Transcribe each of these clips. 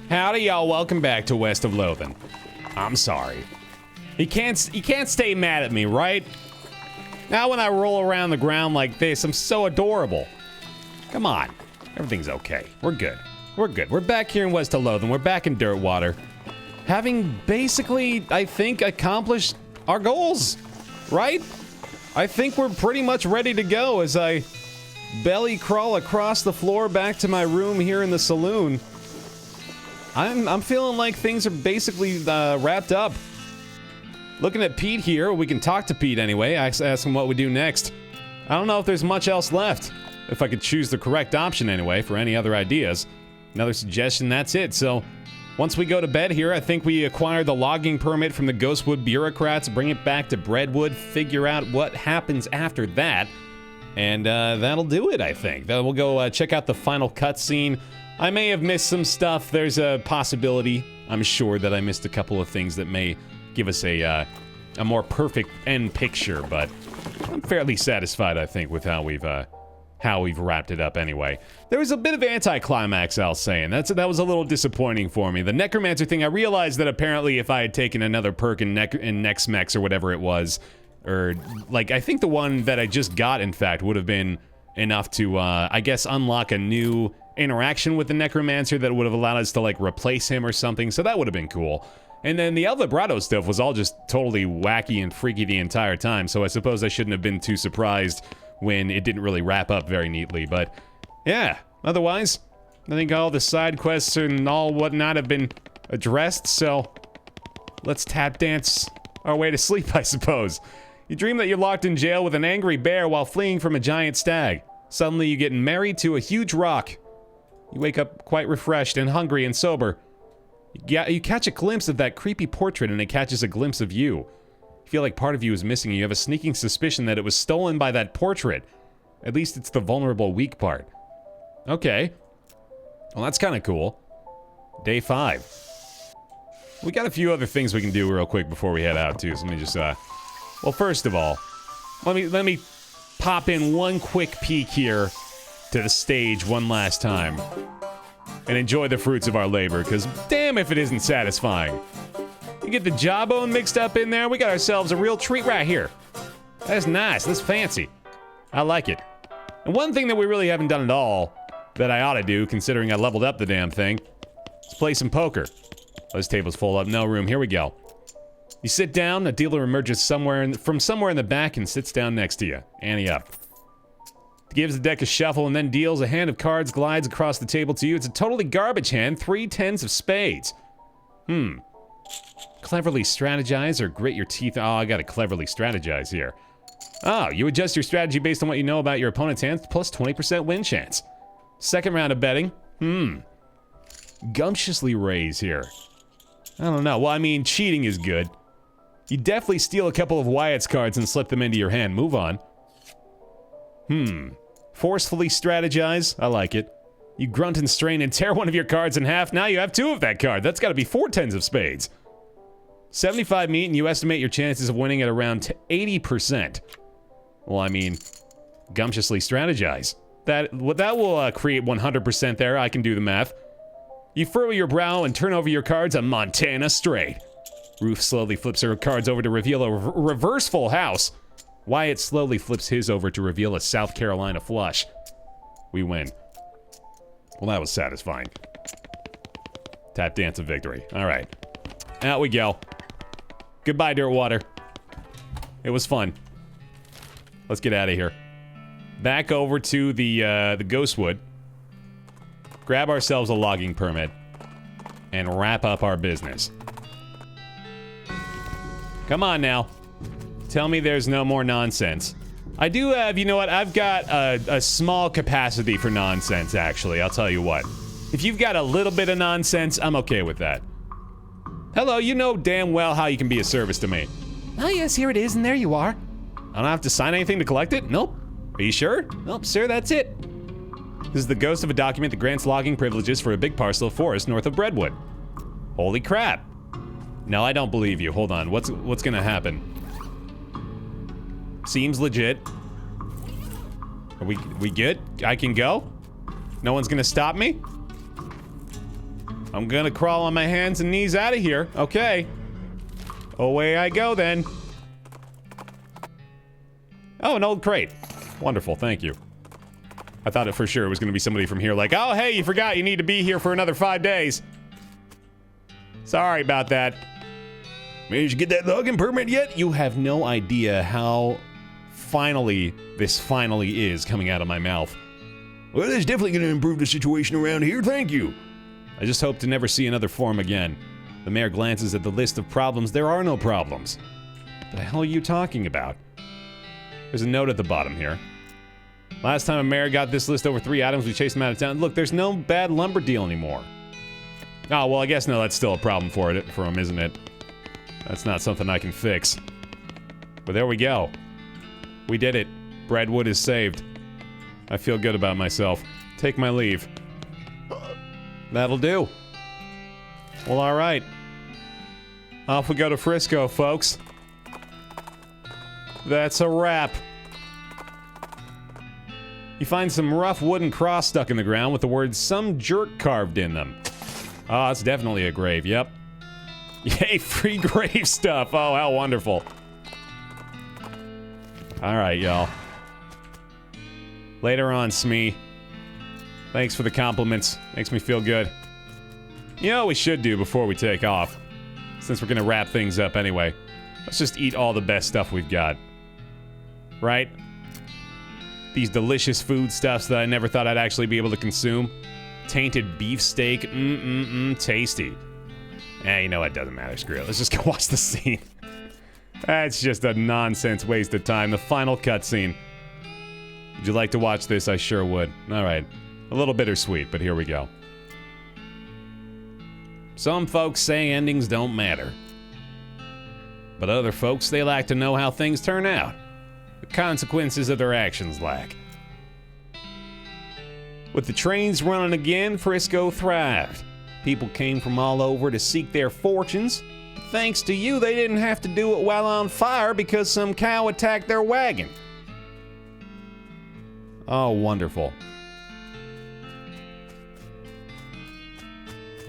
Howdy, y'all. Welcome back to West of Loathing. I'm sorry. You can't stay mad at me, right? Now when I roll around the ground like this, I'm so adorable. Come on. Everything's okay. We're good. We're good. We're back here in West of Loathing. We're back in Dirtwater. Having basically, I think, accomplished our goals, right? I think we're pretty much ready to go as I belly crawl across the floor back to my room here in the saloon. I'm feeling like things are basically wrapped up. Looking at Pete here, we can talk to Pete anyway, ask him what we do next. I don't know if there's much else left. If I could choose the correct option anyway for any other ideas. Another suggestion, that's it. So, once we go to bed here, I think we acquire the logging permit from the Ghostwood bureaucrats, bring it back to Breadwood, figure out what happens after that. And that'll do it, I think. Then we'll go check out the final cutscene. I may have missed some stuff. There's a possibility, I'm sure, that I missed a couple of things that may give us a more perfect end picture, but I'm fairly satisfied, I think, with how we've wrapped it up anyway. There was a bit of anticlimax, I'll say, and that was a little disappointing for me. The necromancer thing, I realized that apparently if I had taken another perk in Nex-Mex or whatever it was, or, like, I think the one that I just got, in fact, would have been enough to, I guess, unlock a new interaction with the necromancer that would have allowed us to, like, replace him or something, so that would have been cool. And then the El Vibrato stuff was all just totally wacky and freaky the entire time, so I suppose I shouldn't have been too surprised when it didn't really wrap up very neatly, but yeah, otherwise, I think all the side quests and all whatnot have been addressed, so let's tap dance our way to sleep, I suppose. You dream that you're locked in jail with an angry bear while fleeing from a giant stag. Suddenly you get married to a huge rock. You wake up quite refreshed and hungry and sober. You catch a glimpse of that creepy portrait and it catches a glimpse of you. You feel like part of you is missing and you have a sneaking suspicion that it was stolen by that portrait. At least it's the vulnerable, weak part. Okay. Well, that's kind of cool. Day 5. We got a few other things we can do real quick before we head out, too. So let me just, well, first of all, let me pop in one quick peek here to the stage one last time. And enjoy the fruits of our labor, because damn if it isn't satisfying. You get the jawbone mixed up in there, we got ourselves a real treat right here. That's nice, that's fancy. I like it. And one thing that we really haven't done at all, that I ought to do, considering I leveled up the damn thing, is play some poker. Those tables full up, no room, here we go. You sit down, a dealer emerges from somewhere in the back and sits down next to you. Ante up. Gives the deck a shuffle and then deals. A hand of cards glides across the table to you. It's a totally garbage hand. 3 tens of spades. Cleverly strategize or grit your teeth. Oh, I gotta cleverly strategize here. Oh, you adjust your strategy based on what you know about your opponent's hand, plus 20% win chance. Second round of betting. Gumptiously raise here. I don't know. Well, I mean, cheating is good. You definitely steal a couple of Wyatt's cards and slip them into your hand. Move on. Forcefully strategize. I like it. You grunt and strain and tear one of your cards in half. Now you have 2 of that card. That's got to be 4 tens of spades. 75 meet and you estimate your chances of winning at around 80%. Well, I mean, gumptiously strategize. That will create 100% there. I can do the math. You furrow your brow and turn over your cards. A Montana straight. Ruth slowly flips her cards over to reveal a reverse full house. Wyatt slowly flips his over to reveal a South Carolina flush. We win. Well, that was satisfying. Tap dance of victory. All right. Out we go. Goodbye, Dirtwater. It was fun. Let's get out of here. Back over to the Ghostwood. Grab ourselves a logging permit. And wrap up our business. Come on now. Tell me there's no more nonsense. I do have, you know what, I've got a small capacity for nonsense, actually. I'll tell you what. If you've got a little bit of nonsense, I'm okay with that. Hello, you know damn well how you can be of service to me. Oh yes, here it is, and there you are. I don't have to sign anything to collect it? Nope. Are you sure? Nope, sir, that's it. This is the ghost of a document that grants logging privileges for a big parcel of forest north of Breadwood. Holy crap. No, I don't believe you. Hold on, what's gonna happen? Seems legit. Are we good? I can go? No one's gonna stop me? I'm gonna crawl on my hands and knees out of here. Okay. Away I go then. Oh, an old crate. Wonderful, thank you. I thought it for sure it was gonna be somebody from here like, oh, hey, you forgot you need to be here for another 5 days. Sorry about that. Managed to get that logging permit yet? You have no idea how this finally is coming out of my mouth. Well, that's definitely going to improve the situation around here, thank you. I just hope to never see another form again. The mayor glances at the list of problems. There are no problems. What the hell are you talking about? There's a note at the bottom here. Last time a mayor got this list over 3 items, we chased him out of town. Look, there's no bad lumber deal anymore. Oh, well, I guess no, that's still a problem for him, isn't it? That's not something I can fix. But there we go. We did it. Breadwood is saved. I feel good about myself. Take my leave. That'll do. Well, alright. Off we go to Frisco, folks. That's a wrap. You find some rough wooden cross stuck in the ground with the words "some jerk" carved in them. Oh, it's definitely a grave, yep. Yay, free grave stuff. Oh, how wonderful. Alright, y'all. Later on, Smee. Thanks for the compliments. Makes me feel good. You know what we should do before we take off? Since we're gonna wrap things up anyway. Let's just eat all the best stuff we've got. Right? These delicious foodstuffs that I never thought I'd actually be able to consume. Tainted beefsteak. Tasty. You know what? Doesn't matter. Screw it. Let's just go watch the scene. That's just a nonsense waste of time. The final cutscene. Would you like to watch this? I sure would. Alright. A little bittersweet, but here we go. Some folks say endings don't matter. But other folks, they like to know how things turn out. The consequences of their actions lack. With the trains running again, Frisco thrived. People came from all over to seek their fortunes. Thanks to you, they didn't have to do it while on fire because some cow attacked their wagon. Oh, wonderful.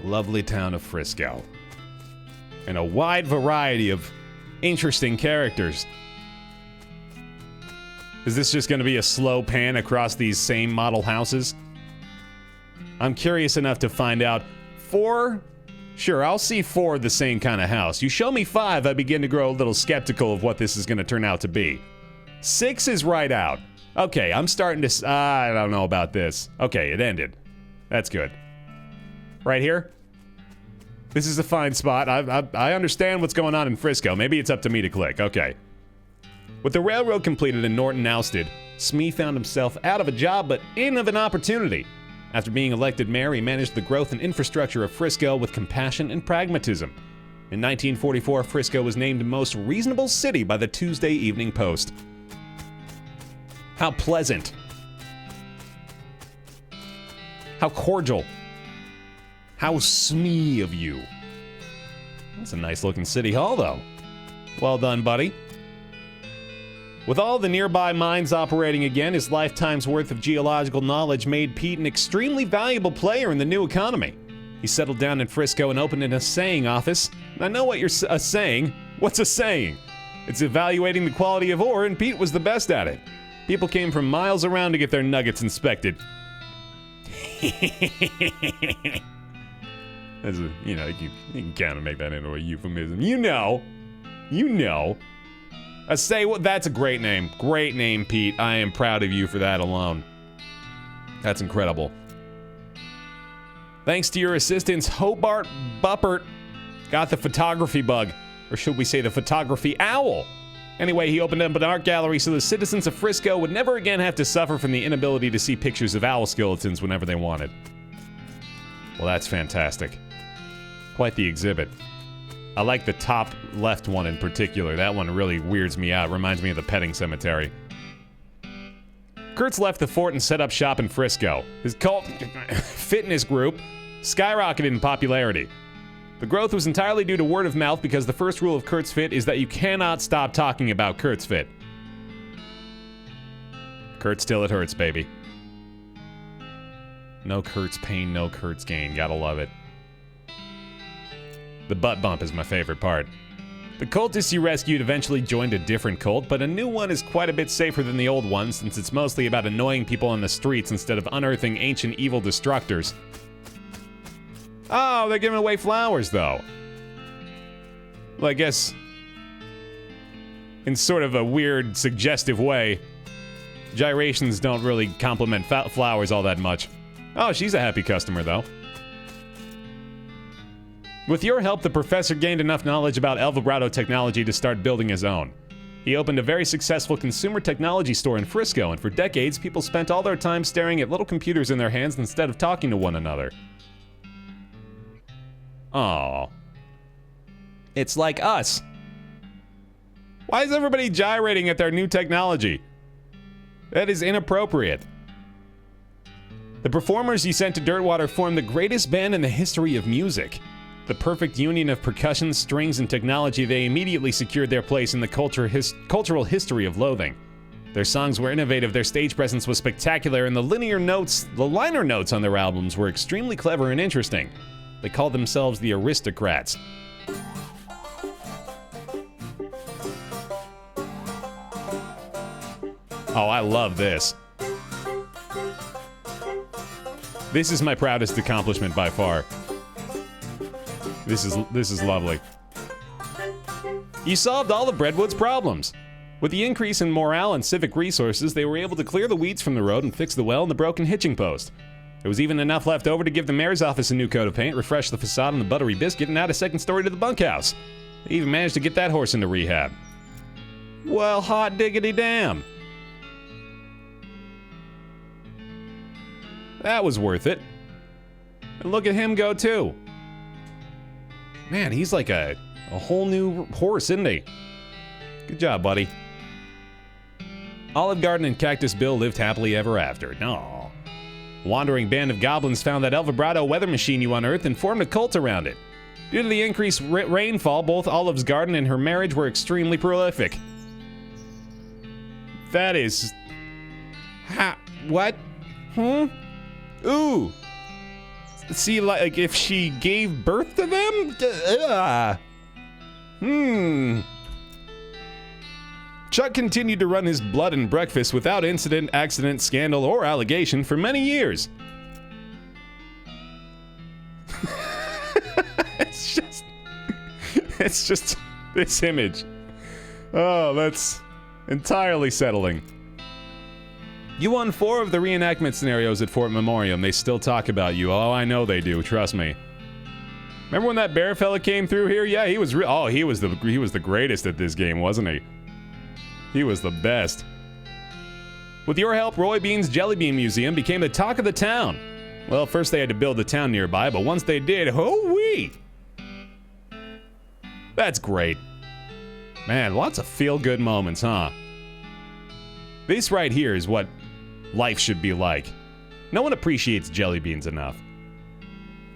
Lovely town of Frisco. And a wide variety of interesting characters. Is this just going to be a slow pan across these same model houses? I'm curious enough to find out. 4? Sure, I'll see 4 the same kind of house. You show me 5, I begin to grow a little skeptical of what this is going to turn out to be. 6 is right out. Okay, I'm starting to... I don't know about this. Okay, it ended. That's good. Right here? This is a fine spot. I understand what's going on in Frisco. Maybe it's up to me to click. Okay. With the railroad completed and Norton ousted, Smee found himself out of a job but in of an opportunity. After being elected mayor, he managed the growth and infrastructure of Frisco with compassion and pragmatism. In 1944, Frisco was named most reasonable city by the Tuesday Evening Post. How pleasant. How cordial. How Smee of you. That's a nice looking city hall, though. Well done, buddy. With all the nearby mines operating again, his lifetime's worth of geological knowledge made Pete an extremely valuable player in the new economy. He settled down in Frisco and opened an assaying office. I know what you're saying. What's a saying? It's evaluating the quality of ore, and Pete was the best at it. People came from miles around to get their nuggets inspected. That's a, you know, you can kind of make that into a euphemism. You know. That's a great name. Great name, Pete. I am proud of you for that alone. That's incredible. Thanks to your assistance, Hobart Buppert got the photography bug. Or should we say the photography owl? Anyway, he opened up an art gallery so the citizens of Frisco would never again have to suffer from the inability to see pictures of owl skeletons whenever they wanted. Well, that's fantastic. Quite the exhibit. I like the top left one in particular. That one really weirds me out. Reminds me of the petting cemetery. Kurtz left the fort and set up shop in Frisco. His cult fitness group skyrocketed in popularity. The growth was entirely due to word of mouth because the first rule of Kurt's Fit is that you cannot stop talking about Kurt's Fit. Kurt's till it hurts, baby. No Kurt's pain, no Kurt's gain. Gotta love it. The butt bump is my favorite part. The cultists you rescued eventually joined a different cult, but a new one is quite a bit safer than the old one since it's mostly about annoying people on the streets instead of unearthing ancient evil destructors. Oh, they're giving away flowers, though. Well, I guess in sort of a weird, suggestive way, gyrations don't really compliment flowers all that much. Oh, she's a happy customer, though. With your help, the professor gained enough knowledge about El Vibrato technology to start building his own. He opened a very successful consumer technology store in Frisco, and for decades, people spent all their time staring at little computers in their hands instead of talking to one another. Aww. It's like us. Why is everybody gyrating at their new technology? That is inappropriate. The performers you sent to Dirtwater formed the greatest band in the history of music. The perfect union of percussion, strings, and technology, they immediately secured their place in the cultural history of Loathing. Their songs were innovative, their stage presence was spectacular, and the liner notes on their albums were extremely clever and interesting. They called themselves the Aristocrats. Oh, I love this. This is my proudest accomplishment by far. This is lovely. You solved all of Breadwood's problems. With the increase in morale and civic resources, they were able to clear the weeds from the road and fix the well and the broken hitching post. There was even enough left over to give the mayor's office a new coat of paint, refresh the facade on the buttery biscuit, and add a second story to the bunkhouse. They even managed to get that horse into rehab. Well, hot diggity damn. That was worth it. And look at him go, too. Man, he's like a whole new horse, isn't he? Good job, buddy. Olive Garden and Cactus Bill lived happily ever after. No. Wandering band of goblins found that El Vibrato weather machine you unearthed and formed a cult around it. Due to the increased rainfall, both Olive's garden and her marriage were extremely prolific. That is... What? Ooh. See, like, if she gave birth to them? Chuck continued to run his blood and breakfast without incident, accident, scandal, or allegation for many years. It's just this image. Oh, that's entirely settling. You won 4 of the reenactment scenarios at Fort Memoriam. They still talk about you. Oh, I know they do. Trust me. Remember when that Baer fella came through here? Yeah, he was he was the greatest at this game, wasn't he? He was the best. With your help, Roy Bean's Jelly Bean Museum became the talk of the town. Well, first they had to build a town nearby, but once they did, hoo-wee! That's great. Man, lots of feel-good moments, huh? This right here is what life should be like. No one appreciates jelly beans enough.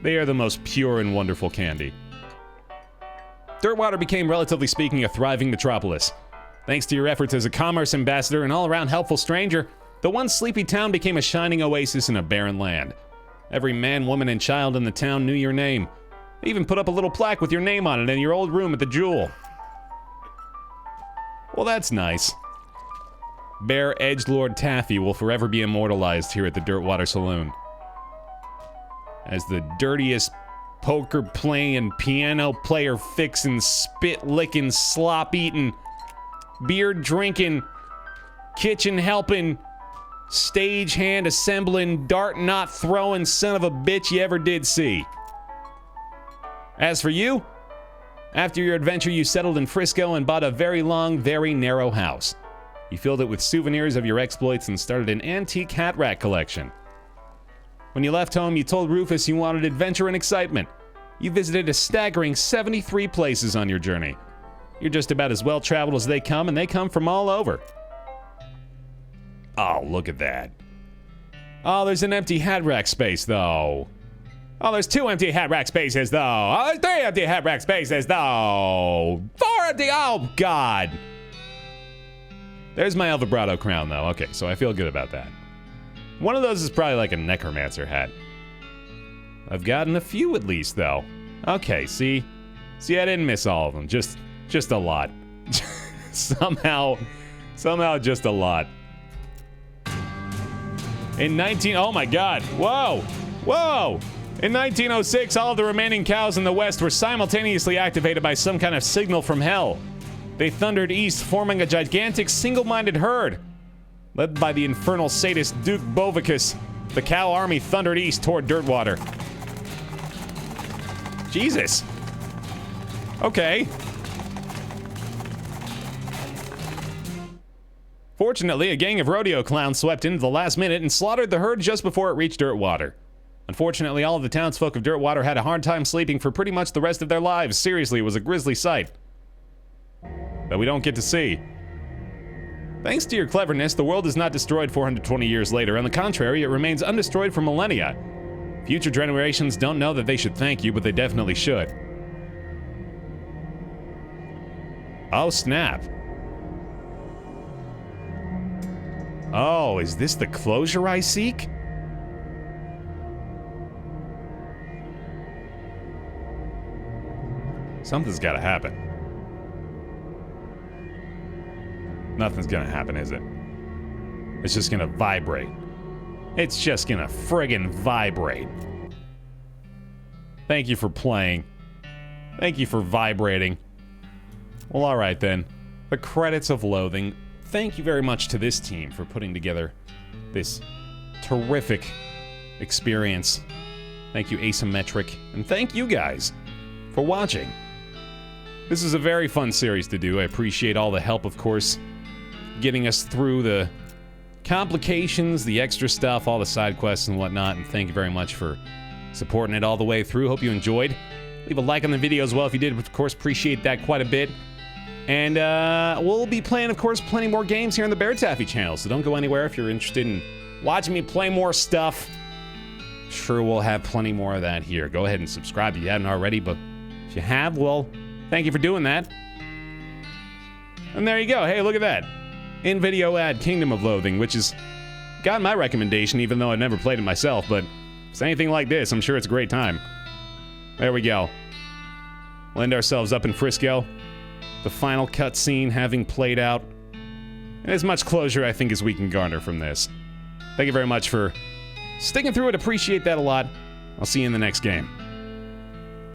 They are the most pure and wonderful candy. Dirtwater became, relatively speaking, a thriving metropolis. Thanks to your efforts as a commerce ambassador and all-around helpful stranger, the once sleepy town became a shining oasis in a barren land. Every man, woman, and child in the town knew your name. They even put up a little plaque with your name on it in your old room at the Jewel. Well, that's nice. Baer Edgelord Taffy will forever be immortalized here at the Dirtwater Saloon as the dirtiest poker playing, piano player fixing, spit licking, slop eating, beer drinking, kitchen helping, stage hand assembling, dart not throwing son of a bitch you ever did see. As for you, after your adventure you settled in Frisco and bought a very long, very narrow house. You filled it with souvenirs of your exploits and started an antique hat rack collection. When you left home, you told Rufus you wanted adventure and excitement. You visited a staggering 73 places on your journey. You're just about as well traveled as they come, and they come from all over. Oh, look at that. Oh, there's an empty hat rack space, though. Oh, there's 2 empty hat rack spaces, though. Oh, there's 3 empty hat rack spaces, though. 4 empty, oh, God. There's my El Vibrato crown, though. Okay, so I feel good about that. One of those is probably like a necromancer hat. I've gotten a few at least, though. Okay, see? See, I didn't miss all of them. Just a lot. somehow just a lot. Oh my God. Whoa. In 1906, all of the remaining cows in the West were simultaneously activated by some kind of signal from hell. They thundered east, forming a gigantic single-minded herd. Led by the infernal sadist Duke Bovicus, the cow army thundered east toward Dirtwater. Jesus. Okay. Fortunately, a gang of rodeo clowns swept in at the last minute and slaughtered the herd just before it reached Dirtwater. Unfortunately, all of the townsfolk of Dirtwater had a hard time sleeping for pretty much the rest of their lives. Seriously, it was a grisly sight that we don't get to see. Thanks to your cleverness, the world is not destroyed 420 years later. On the contrary, it remains undestroyed for millennia. Future generations don't know that they should thank you, but they definitely should. Oh, snap. Oh, is this the closure I seek? Something's gotta happen. Nothing's gonna happen, is it? It's just gonna vibrate. It's just gonna friggin' vibrate. Thank you for playing. Thank you for vibrating. Well, alright then. The credits of Loathing. Thank you very much to this team for putting together this terrific experience. Thank you, Asymmetric. And thank you guys for watching. This is a very fun series to do. I appreciate all the help, of course, getting us through the complications, the extra stuff, all the side quests and whatnot, and thank you very much for supporting it all the way through. Hope you enjoyed. Leave a like on the video as well if you did. Of course, appreciate that quite a bit. And we'll be playing, of course, plenty more games here on the BaerTaffy channel, so don't go anywhere if you're interested in watching me play more stuff. Sure, we'll have plenty more of that here. Go ahead and subscribe if you haven't already, but if you have, well, thank you for doing that. And there you go. Hey, look at that. In-video ad Kingdom of Loathing, which has got my recommendation, even though I've never played it myself, but if it's anything like this, I'm sure it's a great time. There we go. We'll end ourselves up in Frisco. The final cutscene having played out. And as much closure, I think, as we can garner from this. Thank you very much for sticking through it. Appreciate that a lot. I'll see you in the next game.